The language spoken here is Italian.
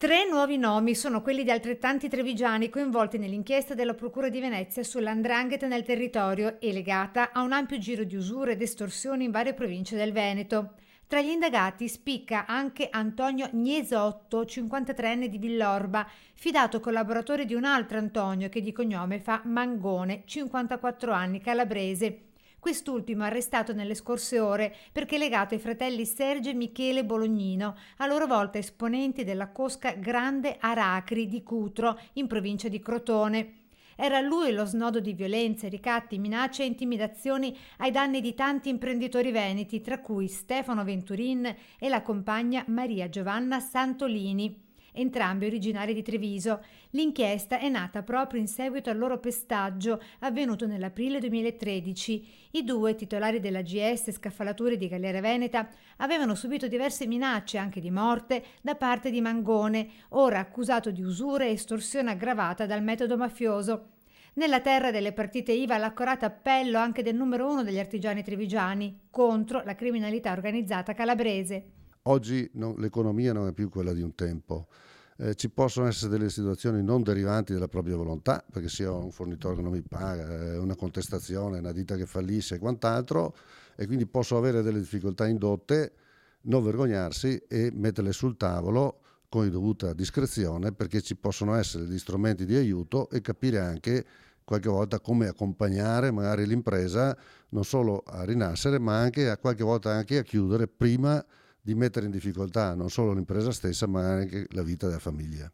Tre nuovi nomi sono quelli di altrettanti trevigiani coinvolti nell'inchiesta della Procura di Venezia sull''ndrangheta nel territorio e legata a un ampio giro di usure ed estorsioni in varie province del Veneto. Tra gli indagati spicca anche Antonio Gnesotto, 53enne di Villorba, fidato collaboratore di un altro Antonio che di cognome fa Mangone, 54 anni, calabrese. Quest'ultimo arrestato nelle scorse ore perché legato ai fratelli Sergio e Michele Bolognino, a loro volta esponenti della cosca Grande Aracri di Cutro, in provincia di Crotone. Era lui lo snodo di violenze, ricatti, minacce e intimidazioni ai danni di tanti imprenditori veneti, tra cui Stefano Venturin e la compagna Maria Giovanna Santolini, entrambi originari di Treviso. L'inchiesta è nata proprio in seguito al loro pestaggio avvenuto nell'aprile 2013. I due, titolari della GS Scaffalature di Galera Veneta, avevano subito diverse minacce, anche di morte, da parte di Mangone, ora accusato di usura e estorsione aggravata dal metodo mafioso. Nella terra delle partite IVA l'accorato appello anche del numero uno degli artigiani trevigiani contro la criminalità organizzata calabrese. Oggi l'economia non è più quella di un tempo. Ci possono essere delle situazioni non derivanti dalla propria volontà, perché sia un fornitore che non mi paga, una contestazione, una ditta che fallisce e quant'altro, e quindi posso avere delle difficoltà indotte, non vergognarsi e metterle sul tavolo con dovuta discrezione, perché ci possono essere degli strumenti di aiuto e capire anche qualche volta come accompagnare magari l'impresa non solo a rinascere, ma anche qualche volta anche a chiudere prima di mettere in difficoltà non solo l'impresa stessa, ma anche la vita della famiglia.